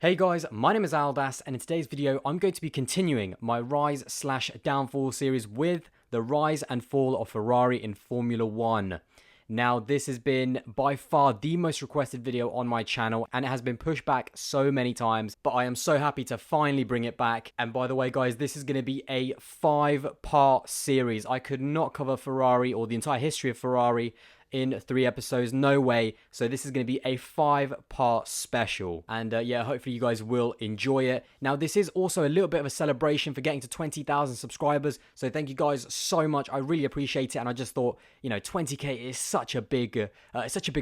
Hey guys, my name is Aldas, and in today's video I'm going to be continuing my Rise/Downfall series with the rise and fall of Ferrari in Formula 1. Now, this has been by far the most requested video on my channel, and it has been pushed back so many times, but I am so happy to finally bring it back. And by the way guys, this is going to be a 5-part series. I could not cover Ferrari or the entire history of Ferrari in 3 episodes, no way. So this is going to be a 5-part special, and yeah, hopefully you guys will enjoy it. Now, this is also a little bit of a celebration for getting to 20,000 subscribers, so thank you guys so much. I really appreciate it, and I just thought, you know, 20k is such a big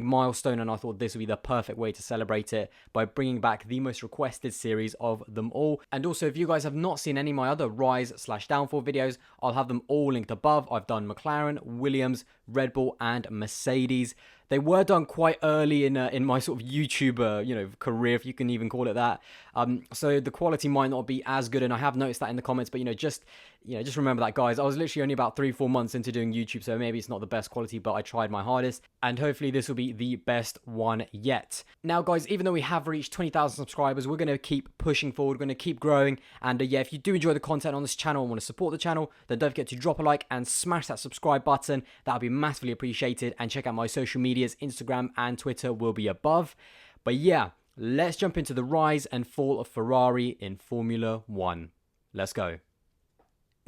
milestone, and I thought this would be the perfect way to celebrate it by bringing back the most requested series of them all. And also, if you guys have not seen any of my other Rise/Downfall videos, I'll have them all linked above. I've done McLaren, Williams, Red Bull, and Mercedes. They were done quite early in my sort of YouTuber, career, if you can even call it that. So the quality might not be as good, and I have noticed that in the comments. But just remember that, guys. I was literally only about 3-4 months into doing YouTube, so maybe it's not the best quality, but I tried my hardest, and hopefully this will be the best one yet. Now, guys, even though we have reached 20,000 subscribers, we're going to keep pushing forward. We're going to keep growing, and yeah, if you do enjoy the content on this channel and want to support the channel, then don't forget to drop a like and smash that subscribe button. That would be massively appreciated. And check out my social medias. Instagram and Twitter will be above. But yeah, let's jump into the rise and fall of Ferrari in Formula 1. Let's go.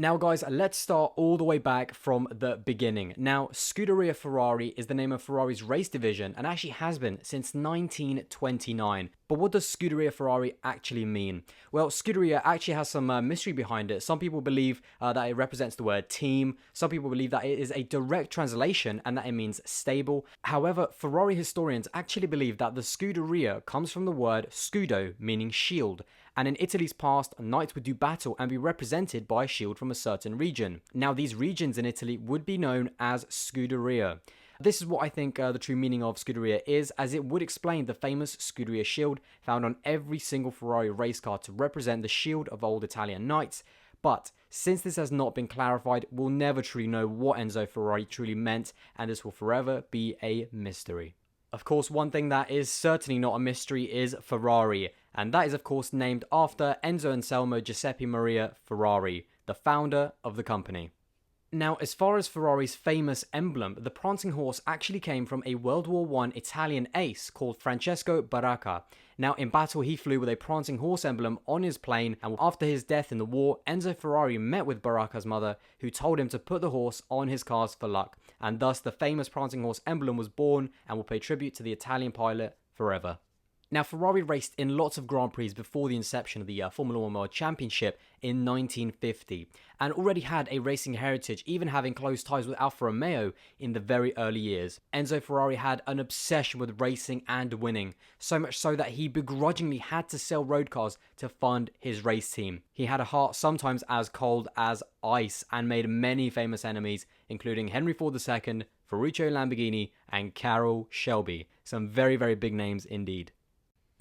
Now, guys, let's start all the way back from the beginning. Now, Scuderia Ferrari is the name of Ferrari's race division, and actually has been since 1929. But what does Scuderia Ferrari actually mean? Well, Scuderia actually has some mystery behind it. Some people believe that it represents the word team. Some people believe that it is a direct translation and that it means stable. However, Ferrari historians actually believe that the Scuderia comes from the word scudo, meaning shield. And in Italy's past, knights would do battle and be represented by a shield from a certain region. Now, these regions in Italy would be known as Scuderia. This is what I think the true meaning of Scuderia is, as it would explain the famous Scuderia shield found on every single Ferrari race car to represent the shield of old Italian knights. But since this has not been clarified, we'll never truly know what Enzo Ferrari truly meant, and this will forever be a mystery. Of course, one thing that is certainly not a mystery is Ferrari, and that is of course named after Enzo Anselmo Giuseppe Maria Ferrari, the founder of the company. Now, as far as Ferrari's famous emblem, the prancing horse actually came from a World War I Italian ace called Francesco Baracca. Now, in battle, he flew with a prancing horse emblem on his plane, and after his death in the war, Enzo Ferrari met with Baracca's mother, who told him to put the horse on his cars for luck, and thus the famous prancing horse emblem was born and will pay tribute to the Italian pilot forever. Now, Ferrari raced in lots of Grand Prix before the inception of the Formula 1 World Championship in 1950, and already had a racing heritage, even having close ties with Alfa Romeo in the very early years. Enzo Ferrari had an obsession with racing and winning, so much so that he begrudgingly had to sell road cars to fund his race team. He had a heart sometimes as cold as ice and made many famous enemies, including Henry Ford II, Ferruccio Lamborghini, and Carroll Shelby. Some very, very big names indeed.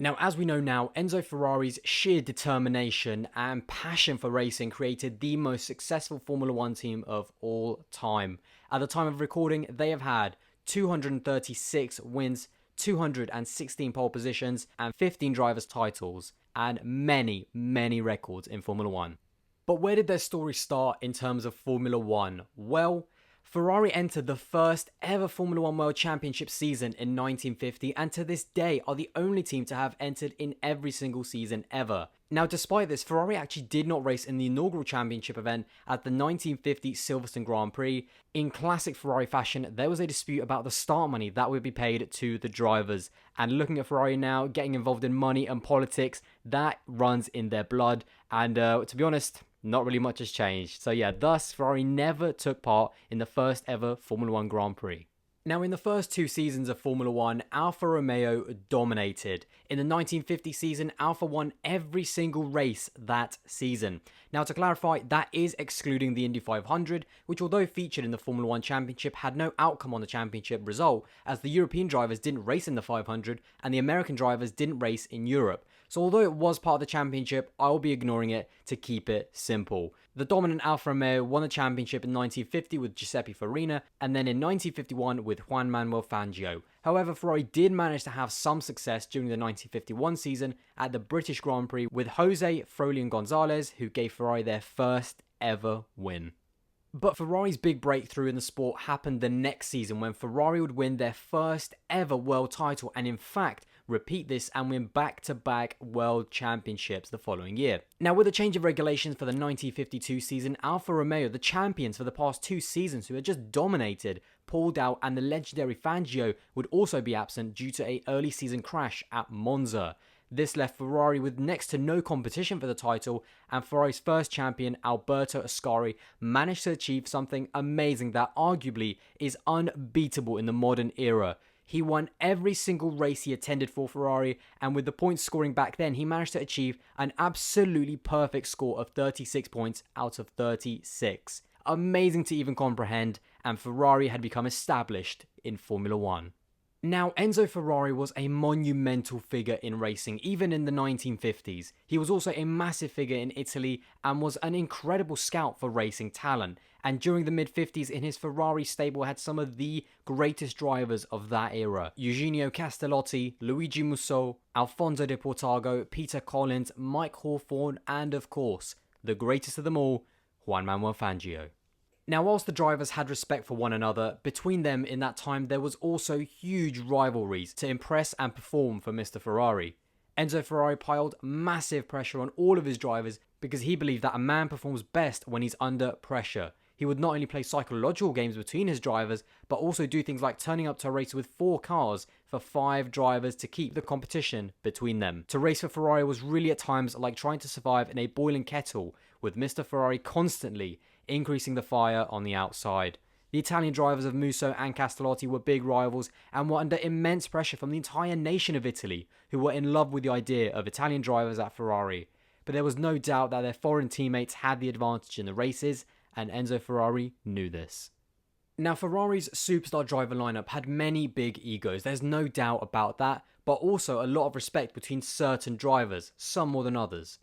Now, as we know now, Enzo Ferrari's sheer determination and passion for racing created the most successful Formula 1 team of all time. At the time of recording, they have had 236 wins, 216 pole positions, and 15 drivers' titles, and many, many records in Formula 1. But where did their story start in terms of Formula 1? Well, Ferrari entered the first ever Formula 1 World Championship season in 1950, and to this day are the only team to have entered in every single season ever. Now, despite this, Ferrari actually did not race in the inaugural championship event at the 1950 Silverstone Grand Prix. In classic Ferrari fashion, there was a dispute about the start money that would be paid to the drivers. And looking at Ferrari now, getting involved in money and politics, that runs in their blood. And to be honest, not really much has changed. So yeah, thus Ferrari never took part in the first ever Formula 1 Grand Prix. Now, in the first 2 seasons of Formula 1, Alfa Romeo dominated. In the 1950 season, Alfa won every single race that season. Now, to clarify, that is excluding the Indy 500, which although featured in the Formula 1 Championship, had no outcome on the championship result, as the European drivers didn't race in the 500 and the American drivers didn't race in Europe. So although it was part of the championship, I will be ignoring it to keep it simple. The dominant Alfa Romeo won the championship in 1950 with Giuseppe Farina, and then in 1951 with Juan Manuel Fangio. However, Ferrari did manage to have some success during the 1951 season at the British Grand Prix with Jose Frolian Gonzalez, who gave Ferrari their first ever win. But Ferrari's big breakthrough in the sport happened the next season when Ferrari would win their first ever world title and in fact repeat this and win back-to-back world championships the following year. Now, with a change of regulations for the 1952 season, Alfa Romeo, the champions for the past 2 seasons who had just dominated, pulled out, and the legendary Fangio would also be absent due to an early season crash at Monza. This left Ferrari with next to no competition for the title, and Ferrari's first champion, Alberto Ascari, managed to achieve something amazing that arguably is unbeatable in the modern era. He won every single race he attended for Ferrari, and with the points scoring back then, he managed to achieve an absolutely perfect score of 36 points out of 36. Amazing to even comprehend, and Ferrari had become established in Formula 1. Now, Enzo Ferrari was a monumental figure in racing, even in the 1950s. He was also a massive figure in Italy and was an incredible scout for racing talent. And during the mid-50s, in his Ferrari stable had some of the greatest drivers of that era. Eugenio Castellotti, Luigi Moussa, Alfonso de Portago, Peter Collins, Mike Hawthorn, and of course, the greatest of them all, Juan Manuel Fangio. Now, whilst the drivers had respect for one another, between them in that time there was also huge rivalries to impress and perform for Mr. Ferrari. Enzo Ferrari piled massive pressure on all of his drivers because he believed that a man performs best when he's under pressure. He would not only play psychological games between his drivers, but also do things like turning up to a race with 4 cars for 5 drivers to keep the competition between them. To race for Ferrari was really at times like trying to survive in a boiling kettle, with Mr. Ferrari constantly increasing the fire on the outside. The Italian drivers of Moussa and Castellotti were big rivals and were under immense pressure from the entire nation of Italy, who were in love with the idea of Italian drivers at Ferrari. But there was no doubt that their foreign teammates had the advantage in the races, and Enzo Ferrari knew this. Now, Ferrari's superstar driver lineup had many big egos, there's no doubt about that, but also a lot of respect between certain drivers, some more than others.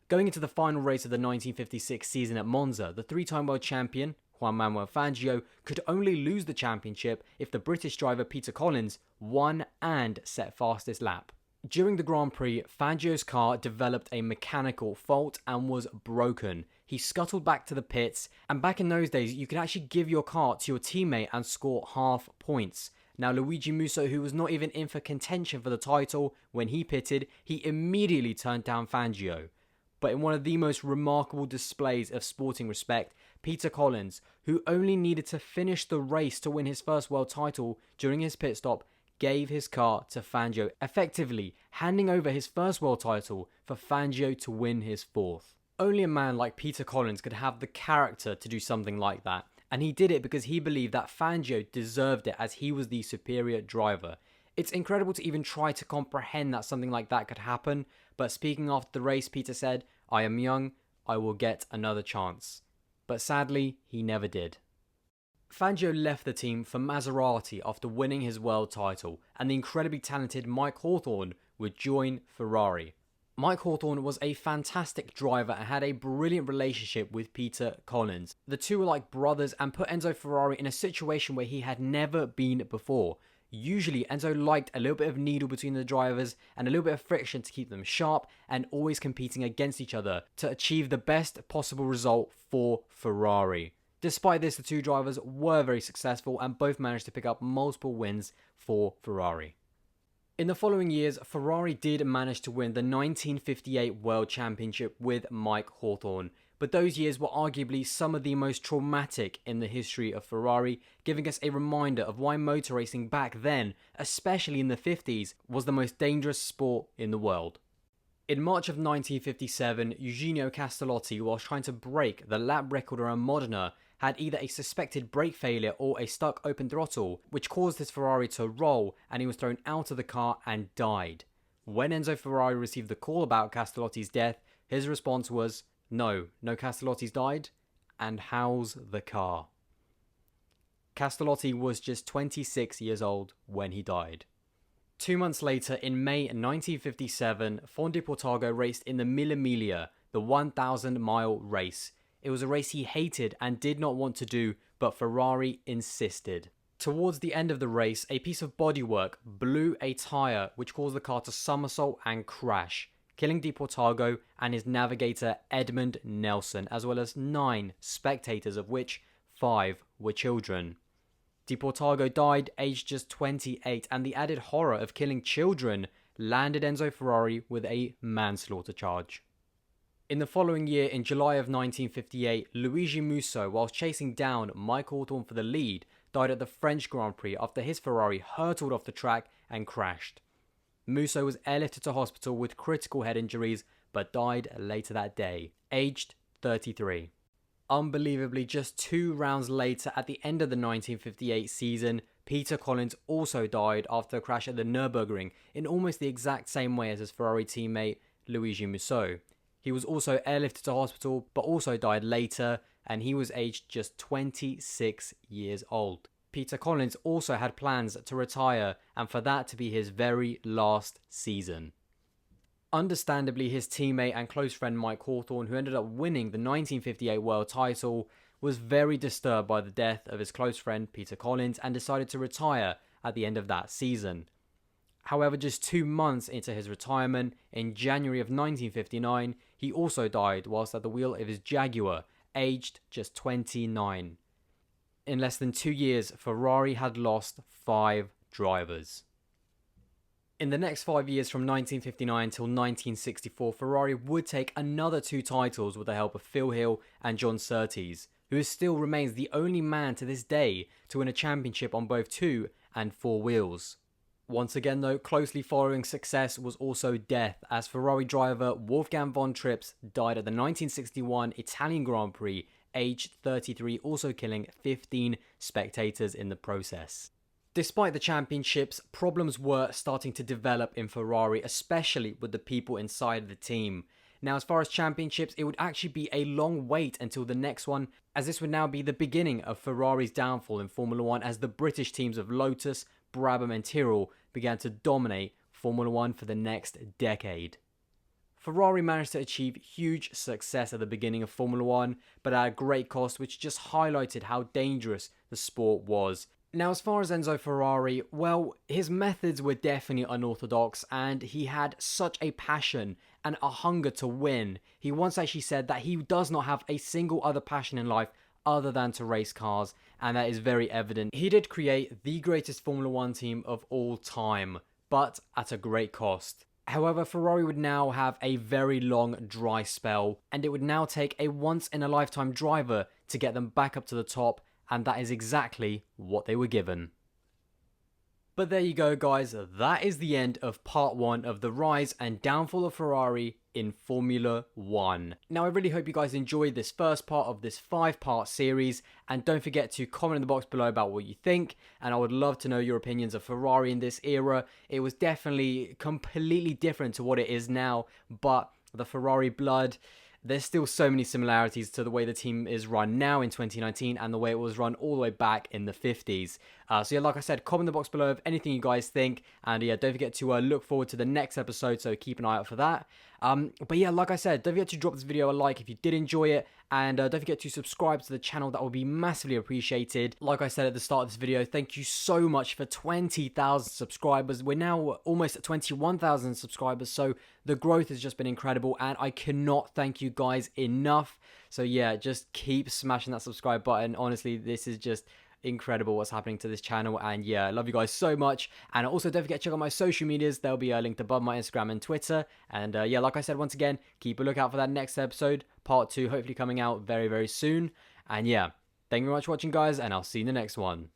Going into the final race of the 1956 season at Monza, the 3-time world champion, Juan Manuel Fangio, could only lose the championship if the British driver Peter Collins won and set fastest lap. During the Grand Prix, Fangio's car developed a mechanical fault and was broken. He scuttled back to the pits, and back in those days, you could actually give your car to your teammate and score half points. Now, Luigi Moussa, who was not even in for contention for the title when he pitted, he immediately turned down Fangio. But in one of the most remarkable displays of sporting respect, Peter Collins, who only needed to finish the race to win his first world title during his pit stop, gave his car to Fangio, effectively handing over his first world title for Fangio to win his 4th. Only a man like Peter Collins could have the character to do something like that, and he did it because he believed that Fangio deserved it as he was the superior driver. It's incredible to even try to comprehend that something like that could happen, but speaking after the race, Peter said, "I am young, I will get another chance." But sadly, he never did. Fangio left the team for Maserati after winning his world title, and the incredibly talented Mike Hawthorn would join Ferrari. Mike Hawthorn was a fantastic driver and had a brilliant relationship with Peter Collins. The two were like brothers and put Enzo Ferrari in a situation where he had never been before. Usually, Enzo liked a little bit of needle between the drivers and a little bit of friction to keep them sharp and always competing against each other to achieve the best possible result for Ferrari. Despite this, the two drivers were very successful and both managed to pick up multiple wins for Ferrari. In the following years, Ferrari did manage to win the 1958 World Championship with Mike Hawthorn, but those years were arguably some of the most traumatic in the history of Ferrari, giving us a reminder of why motor racing back then, especially in the 50s, was the most dangerous sport in the world. In March of 1957, Eugenio Castellotti, whilst trying to break the lap record around Modena, had either a suspected brake failure or a stuck open throttle, which caused his Ferrari to roll and he was thrown out of the car and died. When Enzo Ferrari received the call about Casalottis' death, his response was, No Casalotti's died, and how's the car? Castellotti was just 26 years old when he died. 2 months later, in May 1957, Fangio Portago raced in the Mille Miglia, the 1,000-mile race. It was a race he hated and did not want to do, but Ferrari insisted. Towards the end of the race, a piece of bodywork blew a tyre which caused the car to somersault and crash, killing Deportago and his navigator Edmund Nelson, as well as 9 spectators, of which 5 were children. Deportago died aged just 28, and the added horror of killing children landed Enzo Ferrari with a manslaughter charge. In the following year, in July of 1958, Luigi Moussa, whilst chasing down Mike Hawthorn for the lead, died at the French Grand Prix after his Ferrari hurtled off the track and crashed. Moussa was airlifted to hospital with critical head injuries, but died later that day, aged 33. Unbelievably, just 2 rounds later, at the end of the 1958 season, Peter Collins also died after a crash at the Nürburgring in almost the exact same way as his Ferrari teammate Luigi Moussa. He was also airlifted to hospital, but also died later, and he was aged just 26 years old. Peter Collins also had plans to retire, and for that to be his very last season. Understandably, his teammate and close friend Mike Hawthorn, who ended up winning the 1958 world title, was very disturbed by the death of his close friend Peter Collins and decided to retire at the end of that season. However, just 2 months into his retirement, in January of 1959, he also died whilst at the wheel of his Jaguar, aged just 29. In less than 2 years, Ferrari had lost 5 drivers. In the next 5 years, from 1959 till 1964, Ferrari would take another 2 titles with the help of Phil Hill and John Surtees, who still remains the only man to this day to win a championship on both 2 and 4 wheels. Once again though, closely following success was also death, as Ferrari driver Wolfgang von Trips died at the 1961 Italian Grand Prix, aged 33, also killing 15 spectators in the process. Despite the championships, problems were starting to develop in Ferrari, especially with the people inside the team. Now, as far as championships, it would actually be a long wait until the next one, as this would now be the beginning of Ferrari's downfall in Formula 1, as the British teams of Lotus, Brabham and Tyrrell began to dominate Formula 1 for the next decade. Ferrari managed to achieve huge success at the beginning of Formula 1, but at a great cost, which just highlighted how dangerous the sport was. Now, as far as Enzo Ferrari, well, his methods were definitely unorthodox, and he had such a passion and a hunger to win. He once actually said that he does not have a single other passion in life other than to race cars, and that is very evident. He did create the greatest Formula 1 team of all time, but at a great cost. However, Ferrari would now have a very long dry spell, and it would now take a once-in-a-lifetime driver to get them back up to the top, and that is exactly what they were given. But there you go, guys, that is the end of part 1 of the rise and downfall of Ferrari in Formula 1. Now, I really hope you guys enjoyed this first part of this 5-part series, and don't forget to comment in the box below about what you think, and I would love to know your opinions of Ferrari in this era. It was definitely completely different to what it is now, but the Ferrari blood, there's still so many similarities to the way the team is run now in 2019 and the way it was run all the way back in the 50s. So yeah, like I said, comment in the box below of anything you guys think, and yeah, don't forget to look forward to the next episode, so keep an eye out for that. But yeah, like I said, don't forget to drop this video a like if you did enjoy it, and don't forget to subscribe to the channel. That would be massively appreciated. Like I said at the start of this video, thank you so much for 20,000 subscribers. We're now almost at 21,000 subscribers, so the growth has just been incredible, and I cannot thank you guys enough. So yeah, just keep smashing that subscribe button. Honestly, this is just incredible what's happening to this channel, and yeah, I love you guys so much. And also don't forget to check out my social medias. They'll be linked above, my Instagram and Twitter. And yeah, like I said, once again, keep a lookout for that next episode, part 2, hopefully coming out very, very soon. And yeah, thank you very much for watching, guys, and I'll see you in the next one.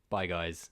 Bye, guys.